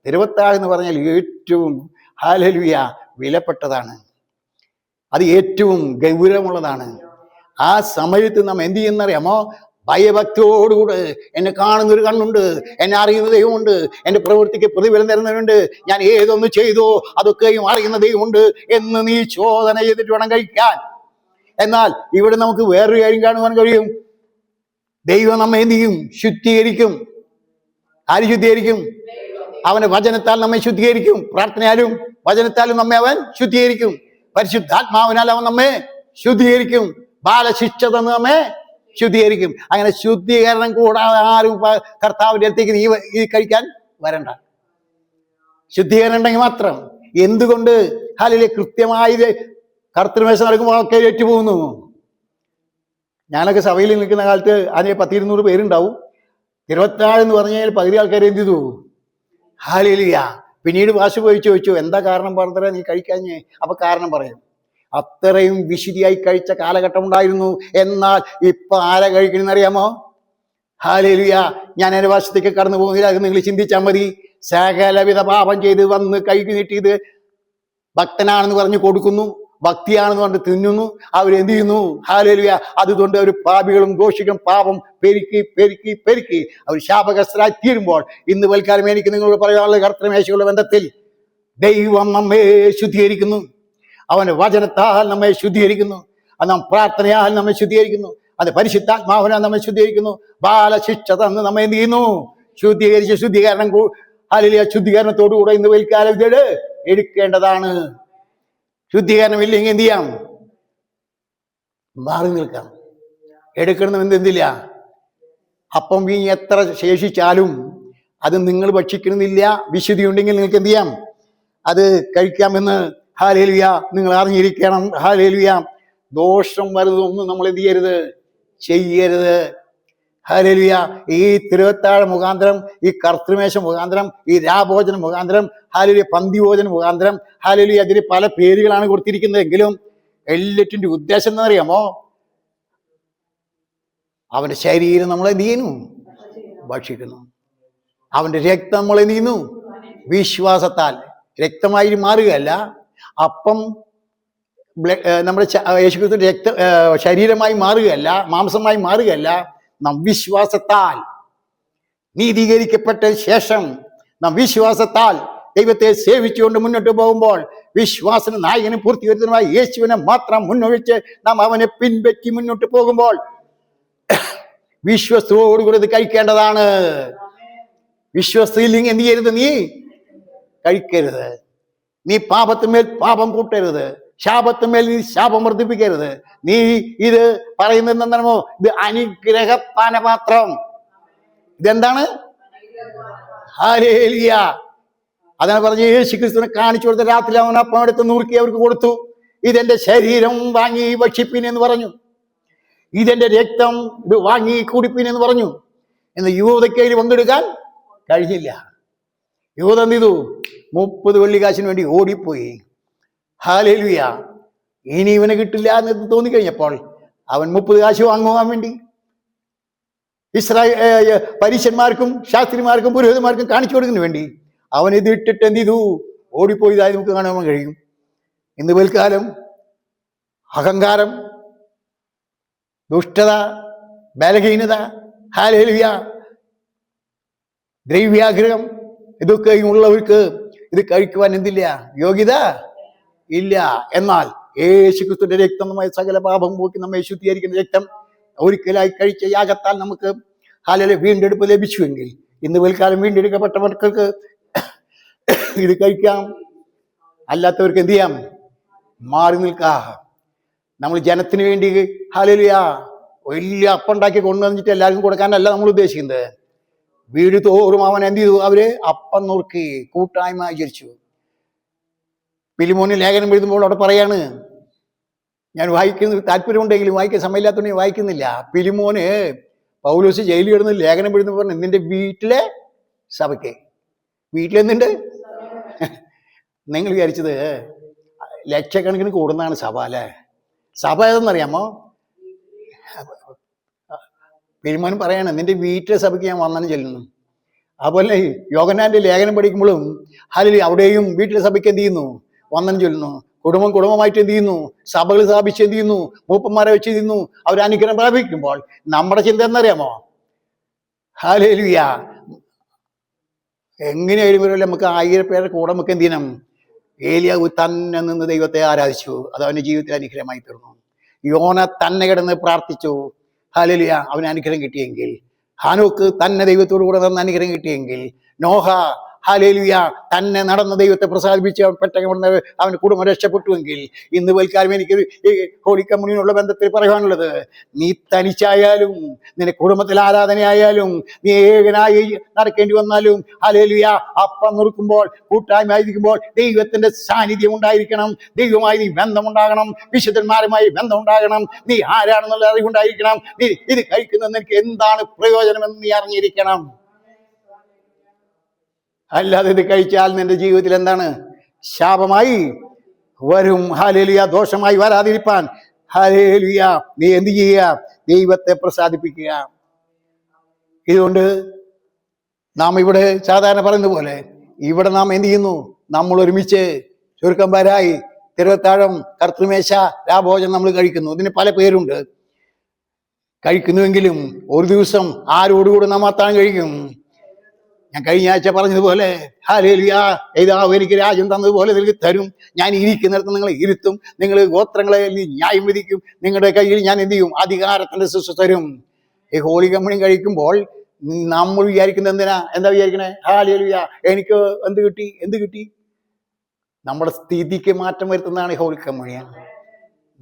തിരുവത്താഴ് എന്ന് പറഞ്ഞാൽ ഏറ്റവും ഹല്ലേലൂയ വിലപ്പെട്ടതാണ്. അത് ഏറ്റവും ഗൗരവമുള്ളതാണ്. ആ സമയത്ത് നാം എന്ത് ചെയ്യുന്നറിയാമോ? ഭയഭക്തിയോടുകൂടെ എന്നെ കാണുന്നൊരു കണ്ണുണ്ട്, എന്നെ അറിയുന്ന ദൈവമുണ്ട്, എൻ്റെ പ്രവൃത്തിക്ക് പ്രതിഫലം തരുന്നവരുണ്ട്, ഞാൻ ഏതൊന്ന് ചെയ്തോ അതൊക്കെയും അറിയുന്ന ദൈവമുണ്ട് എന്ന് നീ ചോദന ചെയ്തിട്ട് വേണം കഴിക്കാൻ. എന്നാൽ ഇവിടെ നമുക്ക് വേറൊരു കാര്യം കാണുവാൻ കഴിയും. ദൈവം നമ്മെ എന്ത് ചെയ്യും? ശുദ്ധീകരിക്കും. ആര് ശുദ്ധീകരിക്കും? അവന്റെ വചനത്താൽ നമ്മെ ശുദ്ധീകരിക്കും. പ്രാർത്ഥനയാലും വചനത്താലും നമ്മെ അവൻ ശുദ്ധീകരിക്കും. പരിശുദ്ധാത്മാവിനാൽ അവൻ നമ്മെ ശുദ്ധീകരിക്കും. ബാലശിക്ഷ തന്ന് നമ്മെ ശുദ്ധീകരിക്കും. അങ്ങനെ ശുദ്ധീകരണം കൂടാതെ ആരും കർത്താവിന്റെ അടുത്തേക്ക് നീ കഴിക്കാൻ വരണ്ട. ശുദ്ധീകരണം ഉണ്ടെങ്കിൽ മാത്രം. എന്തുകൊണ്ട്? ഹല്ലേലൂയ കൃത്യമായി കർത്തൃമേശ നടക്കുമ്പോൾ ഒക്കെ ഏറ്റുപോകുന്നു. ഞാനൊക്കെ സഭയിൽ നിൽക്കുന്ന കാലത്ത് അതിന് 100-200 പേരുണ്ടാവും. തിരുവത്താഴ് എന്ന് പറഞ്ഞാൽ പകുതി ആൾക്കാർ എന്ത് ചെയ്തു? ഹല്ലേലൂയ. പിന്നീട് വാശു പോയി ചോദിച്ചു, എന്താ കാരണം പറഞ്ഞാൽ നീ കഴിക്കാഞ്ഞേ? അപ്പൊ കാരണം പറയും. അത്രയും വിശുദ്ധിയായി കഴിച്ച കാലഘട്ടം ഉണ്ടായിരുന്നു. എന്നാൽ ഇപ്പൊ ആരാ കഴിക്കണമെന്നറിയാമോ? ഹല്ലേലൂയ. ഞാൻ എൻ്റെ വശത്തേക്ക് കടന്നു പോകുന്നില്ല. അത് നിങ്ങൾ ചിന്തിച്ചാൽ മതി. സകലവിധ പാപം ചെയ്ത് വന്ന് കൈ നീട്ടിയത് ഭക്തനാണെന്ന് പറഞ്ഞു കൊടുക്കുന്നു, ഭക്തിയാണെന്ന് പറഞ്ഞ് തിന്നുന്നു. അവരെന്ത് ചെയ്യുന്നു? ഹല്ലേലൂയ. അതുകൊണ്ട് അവർ പാപികളും ദോഷികളും പാപം പെരുക്കി പെരുക്കി പെരുക്കി അവർ ശാപഗ്രസ്തരായി തീരുമ്പോൾ ഇന്ന് വൽക്കാലം എനിക്ക് നിങ്ങളോട് പറയാനുള്ള കർത്തൃമേശയുള്ള ബന്ധത്തിൽ ദൈവം നമ്മെ ശുദ്ധീകരിക്കുന്നു. അവന്റെ വചനത്താൽ നമ്മെ ശുദ്ധീകരിക്കുന്നു. അത് നാം പ്രാർത്ഥനയാൽ നമ്മെ ശുദ്ധീകരിക്കുന്നു. അത് പരിശുദ്ധാത്മാവിനാൽ നമ്മെ ശുദ്ധീകരിക്കുന്നു. ബാലശിക്ഷ തന്ന് നമ്മെ എന്ത് ചെയ്യുന്നു? ശുദ്ധീകരിച്ച് ശുദ്ധീകരണം ഹല്ലേലൂയ ശുദ്ധീകരണത്തോടുകൂടെ ഇന്ന് വൽക്കാലം ഇത് എടുക്കേണ്ടതാണ്. ശുദ്ധീകരണം ഇല്ലെങ്കിൽ എന്ത് ചെയ്യാം? മാറി നിൽക്കാം. എടുക്കണം എന്തില്ല. അപ്പം വീഞ്ഞ് എത്ര ശേഷിച്ചാലും അത് നിങ്ങൾ ഭക്ഷിക്കണമെന്നില്ല. വിശുദ്ധി ഉണ്ടെങ്കിൽ നിങ്ങൾക്ക് എന്ത് ചെയ്യാം? അത് കഴിക്കാമെന്ന് ഹല്ലേലൂയ നിങ്ങൾ അറിഞ്ഞിരിക്കണം. ഹല്ലേലൂയ. ദോഷം വരുന്നതൊന്നും നമ്മൾ എന്ത് ചെയ്യരുത്? ചെയ്യരുത്. ഹല്ലേലൂയ. ഈ തിരുവത്താഴ മുഖാന്തരം, ഈ കർത്തൃമേശ മുഖാന്തരം, ഈ രാഭോജന മുഖാന്തരം, ഹല്ലേലൂയ പന്തിഭോജന മുഖാന്തരം, ഹല്ലേലൂയ അതിന് പല പേരുകളാണ് കൊടുത്തിരിക്കുന്നതെങ്കിലും എല്ലാറ്റിൻ്റെ ഉദ്ദേശം എന്നറിയാമോ? അവന്റെ ശരീരം നമ്മൾ എന്ത് ചെയ്യുന്നു? ഭക്ഷിക്കുന്നു. അവന്റെ രക്തം നമ്മൾ എന്ത് ചെയ്യുന്നു? വിശ്വാസത്താൽ രക്തമായി മാറുകയല്ല. അപ്പം നമ്മുടെ യേശുക്രിസ്തു ശരീരമായി മാറുകയല്ല, മാംസമായി മാറുകയല്ല. നാം വിശ്വാസത്താൽ നീതീകരിക്കപ്പെട്ട ശേഷം നാം വിശ്വാസത്താൽ ദൈവത്തെ സേവിച്ചുകൊണ്ട് മുന്നോട്ട് പോകുമ്പോൾ വിശ്വാസന നായകനും പൂർത്തീകരിച്ചതുമായ യേശുവിനെ മാത്രം മുന്നൊഴിച്ച് നാം അവനെ പിൻപറ്റി മുന്നോട്ട് പോകുമ്പോൾ വിശ്വസ്തയോടുകൂടി ഇത് കഴിക്കേണ്ടതാണ്. വിശ്വസ്തയില്ലെങ്കിൽ എന്ത് ചെയ്യരുത്? നീ കഴിക്കരുത്. നീ പാപത്തിന്മേൽ പാപം കൂട്ടരുത്. ശാപത്തിന്മേൽ നീ ശാപം വർദ്ധിപ്പിക്കരുത്. നീ ഇത് പറയുന്നത് എന്താണോ? ഇത് അനുഗ്രഹ പാനപാത്രം. ഇതെന്താണ്? ഹല്ലേലൂയ. അതാണ് പറഞ്ഞ യേശുക്രിസ്തുവിനെ കാണിച്ചു കൊടുത്ത രാത്രി അവൻ അപ്പം എടുത്ത് നുറുക്കി അവർക്ക് കൊടുത്തു. ഇതെന്റെ ശരീരം വാങ്ങി ഭക്ഷിപ്പിൻ എന്ന് പറഞ്ഞു. ഇതെന്റെ രക്തം ഇത് വാങ്ങി കുടിപ്പിൻ എന്ന് പറഞ്ഞു. എന്ന് യൂദയ്ക്ക് അതിൽ പങ്കെടുക്കാൻ കഴിഞ്ഞില്ല. യൂദ എന്ത് ചെയ്തു? 30 വെള്ളിക്കാശിന് വേണ്ടി ഓടിപ്പോയി. ഹല്ലേലൂയ. ഇനി ഇവനെ കിട്ടില്ല എന്ന് തോന്നിക്കഴിഞ്ഞപ്പോൾ അവൻ 30 കാശ് വാങ്ങുവാൻ വേണ്ടി പരീശന്മാർക്കും ശാസ്ത്രിമാർക്കും പുരോഹിതന്മാർക്കും കാണിച്ചു കൊടുക്കുന്നതിന് വേണ്ടി അവൻ ഇത് ഇട്ടിട്ട് എന്ത് ചെയ്തു? ഓടിപ്പോയതായി നമുക്ക് കാണാൻ കഴിയും. ഇന്ന് പിൽക്കാലം അഹങ്കാരം, ദുഷ്ടത, ബലഹീനത, ഹല്ലേലൂയ ദ്രവ്യാഗ്രഹം ഇതൊക്കെയും ഉള്ളവർക്ക് ഇത് കഴിക്കുവാൻ എന്തില്ല? യോഗ്യത ഇല്ല. എന്നാൽ യേശുക്രിസ്തുവിന്റെ രക്തം നമ്മെ സകല പാപം പോക്കി നമ്മെ ശുദ്ധീകരിക്കുന്ന രക്തം ഒരിക്കലായി കഴിച്ച യാഗത്താൽ നമുക്ക് ഹല്ലേലൂയ വീണ്ടെടുപ്പ് ലഭിച്ചുവെങ്കിൽ ഇന്ന് പിൽക്കാലം വീണ്ടെടുക്കപ്പെട്ട മക്കൾക്ക് ഇത് കഴിക്കാം. അല്ലാത്തവർക്ക് എന്ത് ചെയ്യാം? മാറി നിൽക്കാം. നമ്മൾ ജനത്തിന് വേണ്ടി ഹല്ലേലൂയ വലിയ അപ്പം ഉണ്ടാക്കി കൊണ്ടുവന്നിട്ട് എല്ലാവർക്കും കൊടുക്കാനല്ല നമ്മൾ ഉദ്ദേശിക്കുന്നത്. വീട് തോറും അവൻ എന്ത് ചെയ്തു? അവര് അപ്പം നുറുക്കി കൂട്ടായ്മ ആചരിച്ചു. ഫിലിമോന് ലേഖനം എഴുതുമ്പോൾ അവിടെ പറയാണ്, ഞാൻ വായിക്കുന്ന താല്പര്യമുണ്ടെങ്കിലും വായിക്കാൻ സമയമില്ലാത്തതുകൊണ്ട് വായിക്കുന്നില്ല. ഫിലിമോന് പൗലോസ് ജയിലിൽ കിടന്ന് ലേഖനം എഴുതുമ്പോൾ പറഞ്ഞു, നിന്റെ വീട്ടിലെ സഭയ്ക്ക്, വീട്ടിലെന്തുണ്ട്? നിങ്ങൾ വിചാരിച്ചത് ലക്ഷക്കണക്കിന് കൂടുന്നതാണ് സഭ അല്ലേ? സഭ ഏതെന്നറിയാമോ? ഫിലിമോൻ പറയാണ്, നിന്റെ വീട്ടിലെ സഭയ്ക്ക് ഞാൻ വന്നു ചെല്ലുന്നു. അതുപോലെ യോഹന്നാന്റെ ലേഖനം പഠിക്കുമ്പോഴും ഹല്ലേലൂയ അവിടെയും വീട്ടിലെ സഭയ്ക്ക് എന്ത് ചെയ്യുന്നു? വന്ദനം ചൊല്ലുന്നു. കുടുംബമായിട്ട് എന്ത് ചെയ്യുന്നു? സഭകൾ സ്ഥാപിച്ച് എന്ത് ചെയ്യുന്നു? മൂപ്പന്മാരെ വെച്ച് ചെയ്യുന്നു. അവർ അനുഗ്രഹം പ്രാപിക്കുമ്പോൾ നമ്മുടെ ചിന്ത എന്നറിയാമോ? ഹല്ലേലൂയ എങ്ങനെയായാലും നമുക്ക് 1000 പേരുടെ കൂടെ നമുക്ക് എന്ത് ചെയ്യണം? ഏലിയാവ് തന്നെ നിന്ന് ദൈവത്തെ ആരാധിച്ചു. അത് അവന്റെ ജീവിതത്തിൽ അനുഗ്രഹമായി തീർന്നു. യോന തന്നെ കിടന്ന് പ്രാർത്ഥിച്ചു. ഹല്ലേലൂയ അവന് അനുഗ്രഹം കിട്ടിയെങ്കിൽ, ഹാനോക്ക് തന്നെ ദൈവത്തോടു കൂടെ നിന്ന് അനുഗ്രഹം കിട്ടിയെങ്കിൽ, നോഹ ഹല്ലേലൂയ തന്നെ നടന്ന ദൈവത്തെ പ്രസാദിപ്പിച്ച് അവൻ പെട്ടെന്ന് അവന്റെ കുടുംബം രക്ഷപ്പെട്ടുവെങ്കിൽ, ഇന്ന് വൽക്കാലം എനിക്ക് ഈ ഹോളി കമ്മ്യൂണിനുള്ള ബന്ധത്തിൽ പറയാനുള്ളത്, നീ തനിച്ചായാലും നിന്റെ കുടുംബത്തിൽ ആരാധനയായാലും നീ ഏകനായി നടക്കേണ്ടി വന്നാലും ഹല്ലേലൂയ അപ്പം നുറുക്കുമ്പോൾ കൂട്ടായ്മ ആയിരിക്കുമ്പോൾ ദൈവത്തിന്റെ സാന്നിധ്യം ഉണ്ടായിരിക്കണം. ദൈവമായി നീ ബന്ധമുണ്ടാകണം. വിശുദ്ധന്മാരുമായി ബന്ധമുണ്ടാകണം. നീ ആരാണെന്നുള്ള അറിവുണ്ടായിരിക്കണം. നീ ഇത് കഴിക്കുന്നത് നിനക്ക് എന്താണ് പ്രയോജനമെന്ന് നീ അറിഞ്ഞിരിക്കണം. അല്ലാതെ ഇത് കഴിച്ചാൽ നിന്റെ ജീവിതത്തിൽ എന്താണ്? ശാപമായി വരും. ഹല്ലേലൂയ ദോഷമായി വരാതിരിപ്പാൻ ഹല്ലേലൂയ നീ എന്ത് ചെയ്യുക? ദൈവത്തെ പ്രസാദിപ്പിക്കുക. ഇതുകൊണ്ട് നാം ഇവിടെ സാധാരണ പറയുന്ന പോലെ ഇവിടെ നാം എന്ത് ചെയ്യുന്നു? നമ്മൾ ഒരുമിച്ച് ചുരുക്കന്മാരായി തിരുവത്താഴം, കർത്തൃമേശ, രാഭോജനം നമ്മൾ കഴിക്കുന്നു. ഇതിന് പല പേരുണ്ട്. കഴിക്കുന്നുവെങ്കിലും ഒരു ദിവസം ആരോടുകൂടെ നാം അത്താഴം കഴിക്കും? ഞാൻ കഴിഞ്ഞ ആഴ്ച പറഞ്ഞതുപോലെ ഹല്ലേലൂയ ഏതാവ് എനിക്ക് രാജ്യം തന്നതുപോലെ നിങ്ങൾക്ക് തരും. ഞാൻ ഇരിക്കുന്നിടത്ത് നിങ്ങളെ ഇരുത്തും. നിങ്ങൾ ഗോത്രങ്ങളെ ന്യായം വിധിക്കും. നിങ്ങളുടെ കയ്യിൽ ഞാൻ എന്ത് ചെയ്യും? അധികാരത്തിന്റെ ശിക്ഷ തരും. ഈ ഹോളി കമ്മ്യൂണിയൻ കഴിക്കുമ്പോൾ നമ്മൾ വിചാരിക്കുന്നത് എന്താ വിചാരിക്കണേ? ഹല്ലേലൂയ എനിക്ക് എന്ത് കിട്ടി? നമ്മുടെ സ്ഥിതിക്ക് മാറ്റം വരുത്തുന്നതാണ് ഈ ഹോളി കമ്മ്യൂണിയൻ.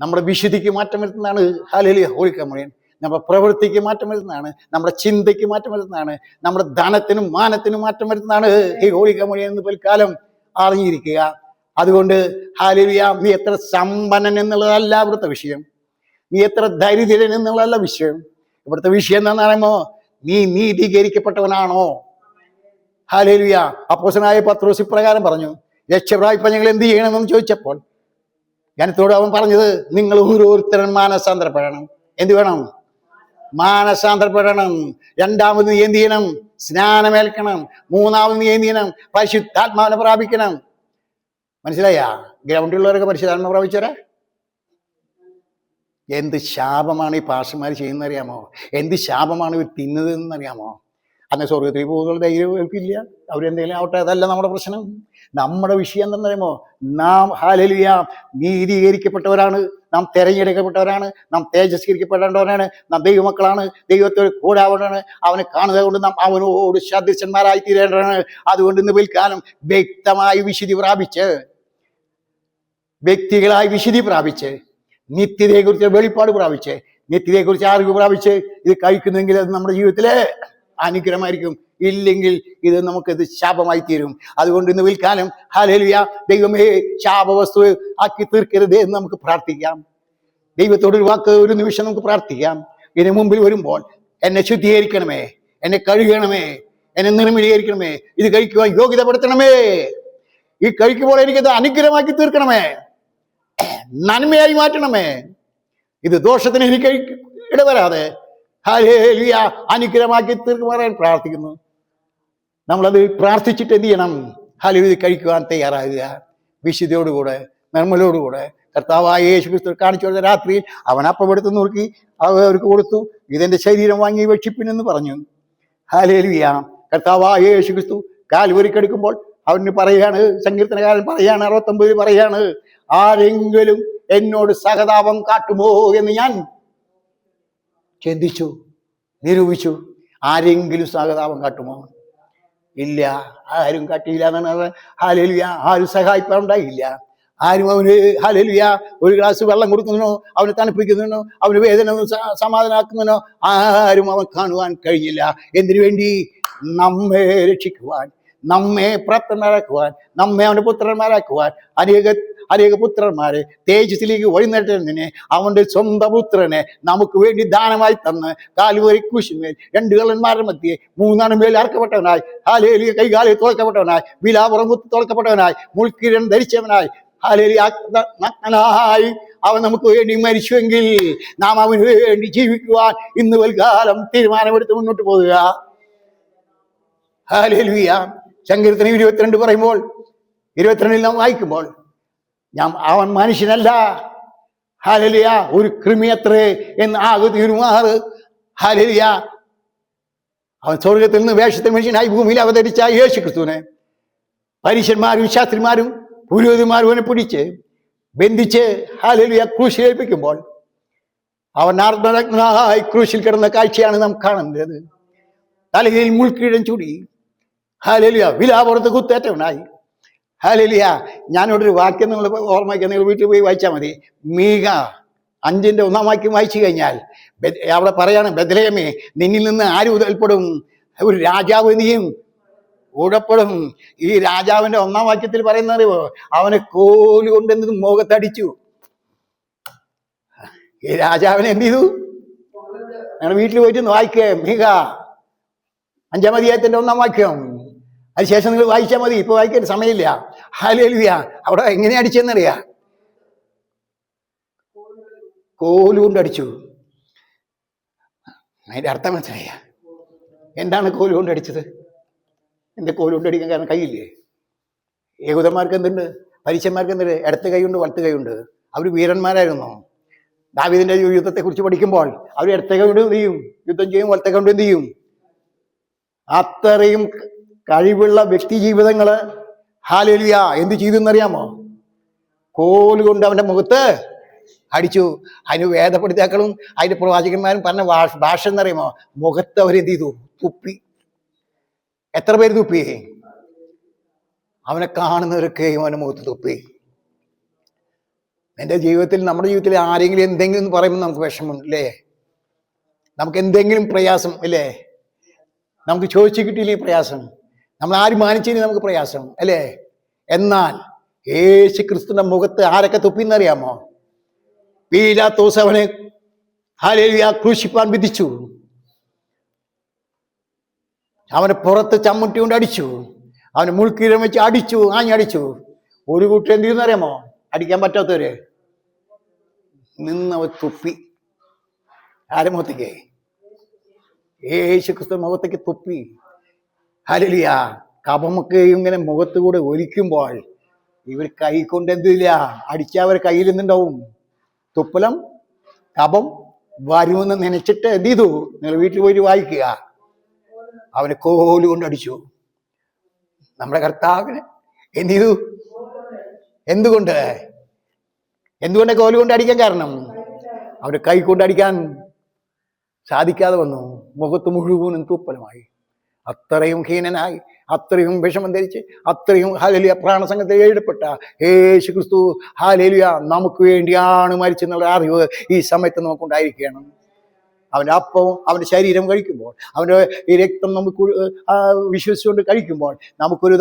നമ്മുടെ വിശുദ്ധിക്ക് മാറ്റം വരുത്തുന്നതാണ് ഹല്ലേലൂയ ഹോളി കമ്മ്യൂണിയൻ. നമ്മുടെ പ്രവൃത്തിക്ക് മാറ്റം വരുന്നതാണ്. നമ്മുടെ ചിന്തയ്ക്ക് മാറ്റം വരുന്നതാണ്. നമ്മുടെ ധനത്തിനും മാനത്തിനും മാറ്റം വരുന്നതാണ് ഈ ഹോളി കമ്മ്യൂണിയൻ എന്ന് പിൽക്കാലം അറിഞ്ഞിരിക്കുക. അതുകൊണ്ട് ഹല്ലേലൂയ നീ എത്ര സമ്പന്നൻ എന്നുള്ളതല്ല ഇവിടുത്തെ വിഷയം. നീ എത്ര ദരിദ്രൻ എന്നുള്ളതല്ല വിഷയം. ഇവിടുത്തെ വിഷയം എന്താണെന്ന് പറയുമ്പോ നീ നീതീകരിക്കപ്പെട്ടവനാണോ? ഹല്ലേലൂയ അപ്പോസ്തലനായ പത്രോസ് ഇപ്രകാരം പറഞ്ഞു, രക്ഷപ്രാപിപ്പാൻ ഞങ്ങൾ എന്ത് ചെയ്യണമെന്ന് ചോദിച്ചപ്പോൾ ജനത്തോട് അവൻ പറഞ്ഞത്, നിങ്ങൾ ഓരോരുത്തരും മാനസാന്തരപ്പെടണം. എന്ത് വേണം? മാനസാന്തരപ്പെടണം. രണ്ടാമത് നീ എന്ത് ചെയ്യണം? സ്നാനമേൽക്കണം. മൂന്നാമത് നീ എന്ത് ചെയ്യണം? പരിശുദ്ധാത്മാവിനെ പ്രാപിക്കണം. മനസ്സിലായ? ഗ്രൗണ്ടിലുള്ളവരൊക്കെ പരിശുദ്ധാത്മാവ് പ്രാപിച്ചവരാ? എന്ത് ശാപമാണ് ഈ പാസ്റ്റർമാർ ചെയ്യുന്നറിയാമോ? എന്ത് ശാപമാണ് ഇവർ തിന്നതെന്നറിയാമോ? അന്ന് സ്വർഗത്തിൽ പോകുന്ന ധൈര്യം ഇല്ല. അവരെന്തെങ്കിലും ആവട്ടെ, അതല്ല നമ്മുടെ പ്രശ്നം. നമ്മുടെ വിഷയം എന്താണെന്നറിയാമോ? നാം ഹല്ലേലൂയ നീതീകരിക്കപ്പെട്ടവരാണ്. നാം തെരഞ്ഞെടുക്കപ്പെട്ടവരാണ്. നാം തേജസ്കരിക്കപ്പെടേണ്ടവരാണ്. നാം ദൈവമക്കളാണ്. ദൈവത്തോട് കൂടാവണമാണ്. അവനെ കാണുക കൊണ്ട് നാം അവനോട് സദൃശന്മാരായി തീരേണ്ടതാണ്. അതുകൊണ്ട് ഇന്ന് പിൽക്കാലം വ്യക്തമായി വിശുദ്ധി പ്രാപിച്ച്, വ്യക്തികളായി വിശുദ്ധി പ്രാപിച്ച്, നിത്യതയെക്കുറിച്ച് വെളിപ്പാട് പ്രാപിച്ച്, നിത്യതയെക്കുറിച്ച് അറിവ് പ്രാപിച്ച് ഇത് കഴിക്കുന്നെങ്കിൽ അത് നമ്മുടെ ജീവിതത്തിലെ അനുഗ്രഹമായിരിക്കും. ഇല്ലെങ്കിൽ ഇത് നമുക്കിത് ശാപമായി തീരും. അതുകൊണ്ട് ഇന്ന് പിൽക്കാലം ഹല്ലേലൂയ ദൈവമേ ശാപവസ്തു ആക്കി തീർക്കരുതേ എന്ന് നമുക്ക് പ്രാർത്ഥിക്കാം. ദൈവത്തോട് ഒരു നിമിഷം നമുക്ക് പ്രാർത്ഥിക്കാം. ഇതിന് മുമ്പിൽ വരുമ്പോൾ എന്നെ ശുദ്ധീകരിക്കണമേ, എന്നെ കഴുകണമേ, എന്നെ നിർമ്മലീകരിക്കണമേ, ഇത് കഴിക്കുവാൻ യോഗ്യതപ്പെടുത്തണമേ. ഈ കഴിക്കുമ്പോൾ എനിക്കത് അനുഗ്രഹമാക്കി തീർക്കണമേ, നന്മയായി മാറ്റണമേ. ഇത് ദോഷത്തിന് എനിക്ക് ഇടവരാതെ ഹല്ലേലൂയ അനുഗ്രഹമാക്കി തീർക്കുവാൻ പ്രാർത്ഥിക്കുന്നു. നമ്മളത് പ്രാർത്ഥിച്ചിട്ട് എന്ത് ചെയ്യണം? ഹല്ലേലൂയ കഴിക്കുവാൻ തയ്യാറാകുക. വിശുദ്ധിയോടുകൂടെ, നിർമ്മലോടുകൂടെ. കർത്താവായ യേശുക്രിസ്തു കാണിച്ചു കൊടുത്ത രാത്രിയിൽ അവൻ അപ്പം എടുത്ത് നോക്കി അവർക്ക് കൊടുത്തു. ഇതെന്റെ ശരീരം വാങ്ങി ഭക്ഷിപ്പിനെന്ന് പറഞ്ഞു. ഹല്ലേലൂയ കർത്താവായ യേശുക്രിസ്തു കാൽവരിക്കെടുക്കുമ്പോൾ അവന് പറയാണ്, സങ്കീർത്തനകാരൻ പറയാണ്, 69 പറയാണ്, ആരെങ്കിലും എന്നോട് സഹതാപം കാട്ടുമോ എന്ന് ഞാൻ ചിന്തിച്ചു, നിരൂപിച്ചു. ആരെങ്കിലും സഹതാപം കാട്ടുമോ? ഇല്ല, ആരും കാട്ടിയില്ല എന്നാണ്. ഹല്ലേലൂയ ആരും സഹായിപ്പാൻ ഉണ്ടായില്ല. ആരും അവന് ഹല്ലേലൂയ ഒരു ഗ്ലാസ് വെള്ളം കൊടുക്കുന്നതിനോ അവന് തണുപ്പിക്കുന്നതിനോ അവന് വേദന സമാധാനാക്കുന്നതിനോ ആരും അവൻ കാണുവാൻ കഴിഞ്ഞില്ല. എന്തിനു വേണ്ടി? നമ്മെ രക്ഷിക്കുവാൻ, നമ്മെ പ്രാപ്തന്മാരാക്കുവാൻ, നമ്മെ അവന്റെ പുത്രന്മാരാക്കുവാൻ. അനേക പുത്രന്മാരെ തേജസ്സിലേക്ക് വഴിനടത്തുന്നതിനെ അവന്റെ സ്വന്തം പുത്രനെ നമുക്ക് വേണ്ടി ദാനമായി തന്ന് കാൽവരി ക്രൂശിന്മേൽ 2 കള്ളന്മാരുടെ മധ്യേ 3 മേൽ അറക്കപ്പെട്ടവനായി, ഹല്ലേലൂയ കൈകാലിൽ തുളക്കപ്പെട്ടവനായി, വിലാപുറം കുത്തി തുളക്കപ്പെട്ടവനായി, മുൾക്കിരീടം ധരിച്ചവനായി, ഹല്ലേലൂയ നഗ്നനായി അവൻ നമുക്ക് വേണ്ടി മരിച്ചുവെങ്കിൽ നാം അവന് വേണ്ടി ജീവിക്കുവാൻ ഇന്ന് വൽക്കാലം തീരുമാനമെടുത്ത് മുന്നോട്ട് പോകുക. ഹല്ലേലൂയ. സങ്കീർത്തനം 22 പറയുമ്പോൾ 22 നാം വായിക്കുമ്പോൾ, അവൻ മനുഷ്യനല്ല, ഹല്ലേലൂയ, ഒരു കൃമിയത്രേ എന്ന് ആകെ തീരുമാറ്. ഹല്ലേലൂയ. അവൻ സ്വർഗത്തിൽ നിന്ന് വേഷത്തിൽ മനുഷ്യനായി ഭൂമിയിൽ അവതരിച്ച യേശു ക്രിസ്തുവിനെ പരീശന്മാരും ശാസ്ത്രിമാരും പുരോഹിതന്മാരും അവനെ പിടിച്ച് ബന്ധിച്ച് ഹല്ലേലൂയ ക്രൂശിലേൽപ്പിക്കുമ്പോൾ അവൻ നഗ്നനായി ക്രൂശിൽ കിടന്ന കാഴ്ചയാണ് നാം കാണുന്നത്. തലയിൽ മുൾക്കിരീടം ചൂടി, ഹല്ലേലൂയ, വിലാപുറത്ത് കുത്തേറ്റവനായി. ഹല്ലേലൂയ. ഞാനോടൊരു വാക്യം നിങ്ങൾ ഓർമ്മയ്ക്ക് നിങ്ങൾ വീട്ടിൽ പോയി വായിച്ചാൽ മതി. മീക 5:1 വാക്യം വായിച്ചു കഴിഞ്ഞാൽ അവിടെ പറയാണ്, ബെത്ലഹേമേ നിന്നിൽ നിന്ന് ആര് ഉടൽപ്പെടും? ഒരു രാജാവ് നീയും ഊടപ്പെടും. ഈ രാജാവിന്റെ 1 വാക്യത്തിൽ പറയുന്ന അറിവോ? അവനെ കോല് കൊണ്ടെന്ന് മുഖത്തടിച്ചു. ഈ രാജാവിനെ എന്ത് ചെയ്തു? ഞങ്ങൾ വീട്ടിൽ പോയിട്ട് വായിക്കേ. മീക 5-ാം അധ്യായത്തിന്റെ 1 വാക്യം. അതിനുശേഷം നിങ്ങൾ വായിച്ചാൽ മതി, ഇപ്പൊ വായിക്കാൻ സമയമില്ല. ഹല്ലേലൂയ. അവിടെ എങ്ങനെ അടിച്ചെന്നറിയാ? കോലുകൊണ്ടടിച്ചു. അതിന്റെ അർത്ഥം മനസ്സിലായ? എന്താണ് കോലുകൊണ്ട് അടിച്ചത്? എന്റെ കോലുകൊണ്ട് അടിക്കാൻ കാരണം കൈയില്ലേ? യഹൂദന്മാർക്ക് എന്തുണ്ട്? പരീശന്മാർക്ക് എന്തുണ്ട്? ഇടത്ത് കൈയുണ്ട്, വലത്ത് കൈയുണ്ട്. അവർ വീരന്മാരായിരുന്നു. ദാവീദിന്റെ യുദ്ധത്തെ കുറിച്ച് പഠിക്കുമ്പോൾ അവർ ഇടത്തെ കൈകൊണ്ട് എന്ത് ചെയ്യും? യുദ്ധം ചെയ്യും. വലത്തെ കൊണ്ട് എന്ത് ചെയ്യും? അത്രയും കഴിവുള്ള വ്യക്തി ജീവിതങ്ങള് ഹല്ലേലൂയ എന്ത് ചെയ്തു എന്നറിയാമോ? കോല് കൊണ്ട് അവന്റെ മുഖത്ത് അടിച്ചു. അതിന് വേദപഠിതാക്കളും അതിന്റെ പ്രവാചകന്മാരും പറഞ്ഞ ഭാഷ എന്നറിയാമോ? മുഖത്ത് അവരെന്ത് ചെയ്തു? തുപ്പി. എത്ര പേര് തുപ്പി? അവനെ കാണുന്നവരൊക്കെയും അവന്റെ മുഖത്ത് തുപ്പി. എൻ്റെ ജീവിതത്തിൽ, നമ്മുടെ ജീവിതത്തിൽ ആരെങ്കിലും എന്തെങ്കിലും എന്ന് പറയുമ്പോൾ നമുക്ക് വിഷമമുണ്ട് അല്ലേ? നമുക്ക് എന്തെങ്കിലും പ്രയാസം അല്ലേ? നമുക്ക് ചോദിച്ചു കിട്ടിയില്ലേ പ്രയാസം? നമ്മൾ ആരും മാനിച്ചതിന് നമുക്ക് പ്രയാസം അല്ലേ? എന്നാൽ യേശു ക്രിസ്തുവിന്റെ മുഖത്ത് ആരൊക്കെ തുപ്പിന്നറിയാമോ? പീലാത്തോസ് അവനെ ഹല്ലേലൂയ ക്രൂശിപ്പാൻ വിധിച്ചു. അവനെ പുറത്ത് ചമ്മട്ടി കൊണ്ട് അടിച്ചു. അവന് മുൾക്കിരീടം വെച്ച് അടിച്ചു, ആഞ്ഞടിച്ചു. ഒരു കൂട്ടം എന്ത് ചെയ്യുന്നറിയാമോ? അടിക്കാൻ പറ്റാത്തവര് നിന്നവ തുപ്പി. ആരെ മുഖത്തേക്ക്? യേശു ക്രിസ്തു മുഖത്തേക്ക് തുപ്പി. ഹല്ലേലൂയ. കപമൊക്കെ ഇങ്ങനെ മുഖത്ത് കൂടെ ഒലിക്കുമ്പോൾ ഇവർ കൈ കൊണ്ട് എന്തില്ല അടിച്ചവർ കയ്യിൽ നിന്നുണ്ടാവും. തുപ്പലം കപം വരുമെന്ന് നനച്ചിട്ട് എന്ത് ചെയ്തു? നിങ്ങൾ വീട്ടിൽ പോയി വായിക്കുക. അവനെ കോല് കൊണ്ട് അടിച്ചു. നമ്മുടെ കർത്താവിന് എന്ത് ചെയ്തു? എന്തുകൊണ്ട് കോല് കൊണ്ട് അടിക്കാൻ കാരണം? അവന് കൈ കൊണ്ട് അടിക്കാൻ സാധിക്കാതെ വന്നു. മുഖത്ത് മുഴുവനും തുപ്പലമായി. അത്രയും ഹീനനായി, അത്രയും വിഷമം ധരിച്ച്, അത്രയും ഹല്ലേലൂയ പ്രാണസംഘത്തിൽ എഴുതപ്പെട്ട യേശു ക്രിസ്തു ഹല്ലേലൂയ നമുക്ക് വേണ്ടിയാണ് മരിച്ചെന്നുള്ള അറിവ് ഈ സമയത്ത് നമുക്കുണ്ടായിരിക്കണം. അവൻ്റെ അപ്പവും അവൻ്റെ ശരീരം കഴിക്കുമ്പോൾ, അവൻ്റെ ഈ രക്തം നമുക്ക് വിശ്വസിച്ചുകൊണ്ട് കഴിക്കുമ്പോൾ നമുക്കൊരു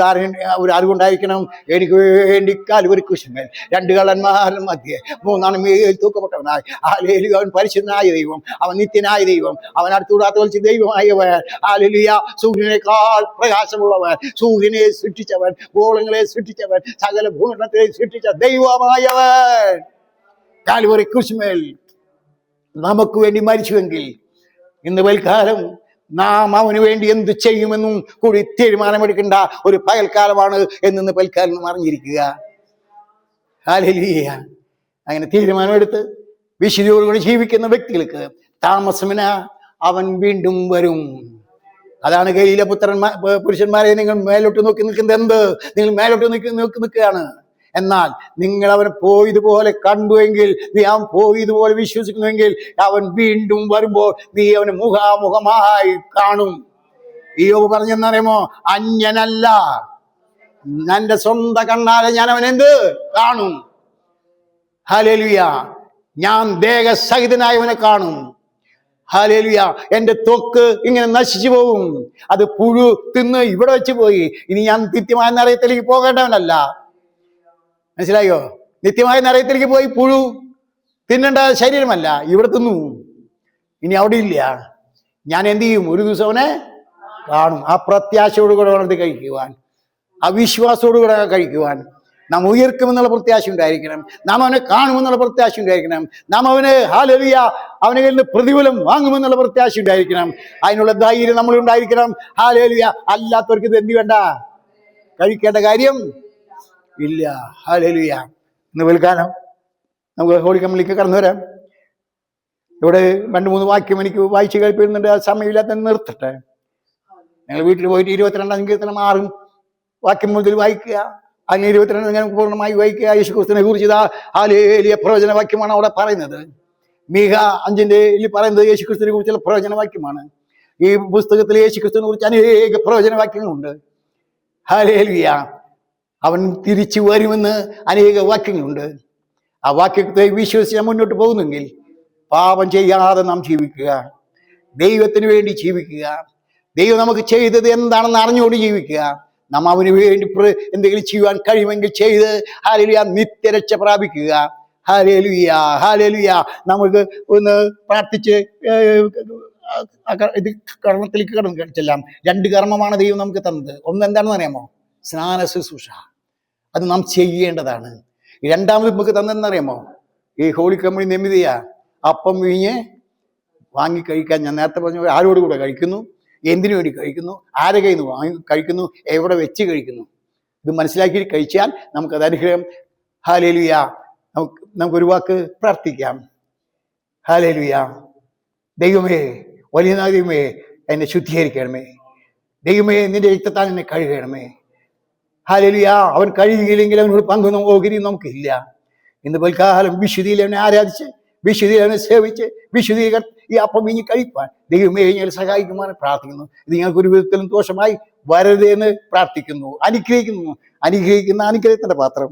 അറിവുണ്ടായിരിക്കണം. എനിക്ക് വേണ്ടി കാൽവരി ക്രൂശിന്മേൽ 2 കള്ളന്മാരുടെ മധ്യേ 3 മേൽ തൂക്കപ്പെട്ടവനായി ഹല്ലേലൂയ അവൻ പരിശുദ്ധനായ ദൈവം, അവൻ നിത്യനായ ദൈവം, അവൻ അടുത്തുകൂടാത്ത വലിച്ച ദൈവമായവൻ, ഹല്ലേലൂയ സൂര്യനേക്കാൾ പ്രകാശമുള്ളവൻ, സൂര്യനെ സൃഷ്ടിച്ചവൻ, ഗോളങ്ങളെ സൃഷ്ടിച്ചവൻ, സകല ഭൂമണ്ഡലത്തെ സൃഷ്ടിച്ച ദൈവമായവൻ കാൽവരി ക്രൂശിന്മേൽ നമുക്ക് വേണ്ടി മരിച്ചുവെങ്കിൽ ഇന്ന് പകൽക്കാലം നാം അവന് വേണ്ടി എന്ത് ചെയ്യുമെന്നും കൂടി തീരുമാനമെടുക്കേണ്ട ഒരു പകൽക്കാലമാണ് എന്ന് പകൽക്കാലം അറിഞ്ഞിരിക്കുക. ഹല്ലേലൂയ. അങ്ങനെ തീരുമാനമെടുത്ത് വിശുദ്ധിയോടുകൂടി ജീവിക്കുന്ന വ്യക്തികൾക്ക് താമസമിന അവൻ വീണ്ടും വരും. അതാണ് ഗലീല പുരുഷന്മാരെ നിങ്ങൾ മേലോട്ട് നോക്കി നിൽക്കുന്നത് എന്ത്? നിങ്ങൾ മേലോട്ട് നോക്കി നിൽക്കുകയാണ്. എന്നാൽ നിങ്ങൾ അവൻ പോയതുപോലെ കണ്ടുവെങ്കിൽ, നീ അവൻ പോയതുപോലെ വിശ്വസിക്കുന്നുവെങ്കിൽ, അവൻ വീണ്ടും വരുമ്പോൾ നീ അവന് മുഖാമുഖമായി കാണും. യോബ് പറഞ്ഞെന്നറിയുമോ? അന്യനല്ല, എന്റെ സ്വന്തം കണ്ണാലെ ഞാൻ അവൻ എന്ത് കാണും. ഹല്ലേലൂയ. ഞാൻ ദേഹസഹിതനായവനെ കാണും. ഹല്ലേലൂയ. എന്റെ ത്വക്ക് ഇങ്ങനെ നശിച്ചു പോകും. അത് പുഴു തിന്ന് ഇവിടെ വെച്ച് പോയി. ഇനി ഞാൻ നിത്യമായ നരകത്തിലേക്ക് പോകേണ്ടവനല്ല. മനസ്സിലായോ? നിത്യമായ നരകത്തിലേക്ക് പോയി പുഴു തിന്നേണ്ട ശരീരമല്ല, ഇവിടെ തിന്നു. ഇനി അവിടെ ഇല്ല. ഞാൻ എന്ത് ചെയ്യും? ഒരു ദിവസം അവനെ കാണും. ആ പ്രത്യാശയോടുകൂടെ വേണം ഇത് കഴിക്കുവാൻ, ആ വിശ്വാസത്തോടുകൂടെ കഴിക്കുവാൻ. നാം ഉയർക്കുമെന്നുള്ള പ്രത്യാശ ഉണ്ടായിരിക്കണം. നാം അവനെ കാണുമെന്നുള്ള പ്രത്യാശ ഉണ്ടായിരിക്കണം. നാം അവന് ഹല്ലേലൂയ അവനെ കയ്യിൽ നിന്ന് പ്രതിഫലം വാങ്ങുമെന്നുള്ള പ്രത്യാശ ഉണ്ടായിരിക്കണം. അതിനുള്ള ധൈര്യം നമ്മൾ ഉണ്ടായിരിക്കണം. ഹല്ലേലൂയ. അല്ലാത്തവർക്ക് ഇത് എന്ത് വേണ്ട, കഴിക്കേണ്ട കാര്യം ഇല്ല. ഹല്ലേലൂയ. ഇന്ന് വിൽക്കാനം നമുക്ക് ഹോളി കമ്മിലേക്ക് കടന്നു വരാം. ഇവിടെ 2-3 വാക്യം എനിക്ക് വായിച്ച് കേൾപ്പിക്കുന്നുണ്ട്. ആ സമയമില്ലാത്ത നിർത്തട്ടെ. ഞങ്ങൾ വീട്ടിൽ പോയിട്ട് 22-ാം സങ്കീർത്തനം 6 വാക്യം മുതൽ വായിക്കുക. അതിന് 22 ഞാൻ പൂർണ്ണമായി വായിക്കുക. യേശുക്രിസ്തുവിനെ കുറിച്ച് ഇതാ ഹല്ലേലൂയ പ്രവചന വാക്യമാണ് അവിടെ പറയുന്നത്. മീഖ 5:ൽ പറയുന്നത് യേശുക്രിസ്തുവിനെ കുറിച്ചുള്ള പ്രവചന വാക്യമാണ്. ഈ പുസ്തകത്തിൽ യേശുക്രിസ്തുവിനെ കുറിച്ച് അനേക പ്രവചന വാക്യങ്ങളുണ്ട്. ഹല്ലേലൂയ. അവൻ തിരിച്ചു വരുമെന്ന് അനേക വാക്യങ്ങളുണ്ട്. ആ വാക്യത്തെ വിശ്വസിച്ച് മുന്നോട്ട് പോകുന്നെങ്കിൽ പാപം ചെയ്യാതെ നാം ജീവിക്കുക, ദൈവത്തിന് വേണ്ടി ജീവിക്കുക, ദൈവം നമുക്ക് ചെയ്തത് എന്താണെന്ന് അറിഞ്ഞുകൊണ്ട് ജീവിക്കുക. നാം അവന് വേണ്ടി എന്തെങ്കിലും ചെയ്യുവാൻ കഴിയുമെങ്കിൽ ചെയ്ത് ഹല്ലേലൂയ നിത്യരക്ഷ പ്രാപിക്കുക. ഹല്ലേലൂയ. ഹല്ലേലൂയ. നമുക്ക് ഒന്ന് പ്രാർത്ഥിച്ച് ഇത് കർമ്മത്തിലേക്ക് ചെല്ലാം. 2 കർമ്മമാണ് ദൈവം നമുക്ക് തന്നത്. ഒന്ന് എന്താണെന്ന് അറിയാമോ? സ്നാന ശുശ്രൂഷ. അത് നാം ചെയ്യേണ്ടതാണ്. രണ്ടാമത് നമുക്ക് തന്നെന്നറിയാമോ? ഈ ഹോളി കമ്മ്യൂണി നിമിതിയ അപ്പം വീഞ്ഞ് വാങ്ങി കഴിക്കാൻ. ഞാൻ നേരത്തെ പറഞ്ഞ ആരോട് കൂടെ കഴിക്കുന്നു, എന്തിനു വേണ്ടി കഴിക്കുന്നു, ആരെ കയ്യിൽ നിന്ന് വാങ്ങി കഴിക്കുന്നു, എവിടെ വെച്ച് കഴിക്കുന്നു, ഇത് മനസ്സിലാക്കി കഴിച്ചാൽ നമുക്കത് അനുഗ്രഹം. ഹല്ലേലൂയ. നമുക്കൊരു വാക്ക് പ്രാർത്ഥിക്കാം. ഹല്ലേലൂയ. ദൈവമേ, വലിയ ദൈവമേ, എന്നെ ശുദ്ധീകരിക്കണമേ. ദൈവമേ, നിന്റെ രക്തത്താൽ എന്നെ കഴുകണമേ. ഹല്ലേലൂയ. അവൻ കഴുകിയില്ലെങ്കിൽ അവനോട് പങ്കുന്ന ഓഹരി നമുക്കില്ല. ഇന്ന് പൽക്കാലം വിശുദ്ധിയിൽ അവനെ ആരാധിച്ച്, വിശുദ്ധിയിൽ അവനെ സേവിച്ച്, വിശുദ്ധീകർ ഈ അപ്പം വീഞ്ഞ് കഴിപ്പാൻ ദൈവമേ ഞങ്ങൾ സഹായിക്കുവാൻ പ്രാർത്ഥിക്കുന്നു. ഇത് ഞങ്ങൾക്ക് ഒരു വിധത്തിലും ദോഷമായി വരരുതേ എന്ന് പ്രാർത്ഥിക്കുന്നു. അനുഗ്രഹിക്കുന്ന അനുഗ്രഹത്തിന്റെ പാത്രം,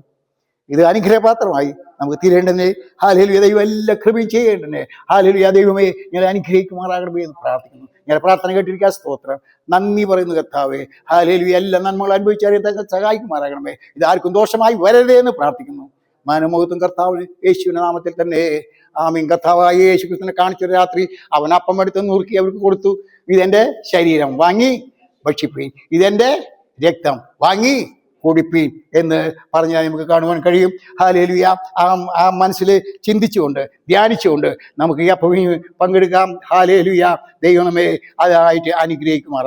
ഇത് അനുഗ്രഹപാത്രമായി നമുക്ക് തീരേണ്ടതേ. ഹല്ലേലൂയ. ദൈവം എല്ലാ കൃപയും ചെയ്യേണ്ടതേ. ഹല്ലേലൂയ. ദൈവമേ ഞങ്ങളെ അനുഗ്രഹിക്കുമാറാകണമേ എന്ന് പ്രാർത്ഥിക്കുന്നു. ഞങ്ങളുടെ പ്രാർത്ഥന കേട്ടിരിക്കാൻ സ്തോത്രം. നന്ദി പറയുന്നു കർത്താവേ. ഹല്ലേലൂയ. എല്ലാ നന്മകൾ അനുഭവിച്ചറിയാൻ സഹായിക്കുമാറാകണമേ. ഇതാർക്കും ദോഷമായി വരരുതേ എന്ന് പ്രാർത്ഥിക്കുന്നു. മാനമോഹത്വം കർത്താവിന് യേശുവിന്റെ നാമത്തിൽ തന്നെ ആമീൻ. കർത്താവായ യേശു ക്രിസ്തുവിനെ കാണിച്ചൊരു രാത്രി അവൻ അപ്പം എടുത്ത് നുറുക്കി അവർക്ക് കൊടുത്തു. ഇതെന്റെ ശരീരം, വാങ്ങി ഭക്ഷിപ്പീൻ. ഇതെന്റെ രക്തം, വാങ്ങി കുടിപ്പീൻ എന്ന് പറഞ്ഞാൽ നമുക്ക് കാണുവാൻ കഴിയും. ഹല്ലേലൂയ. ആ മനസ്സിൽ ചിന്തിച്ചുകൊണ്ട് ധ്യാനിച്ചുകൊണ്ട് നമുക്ക് ഈ അപ്പം പങ്കെടുക്കാം. ഹല്ലേലൂയ. ദൈവമേ അതായിട്ട് അനുഗ്രഹിക്കുമാറാം.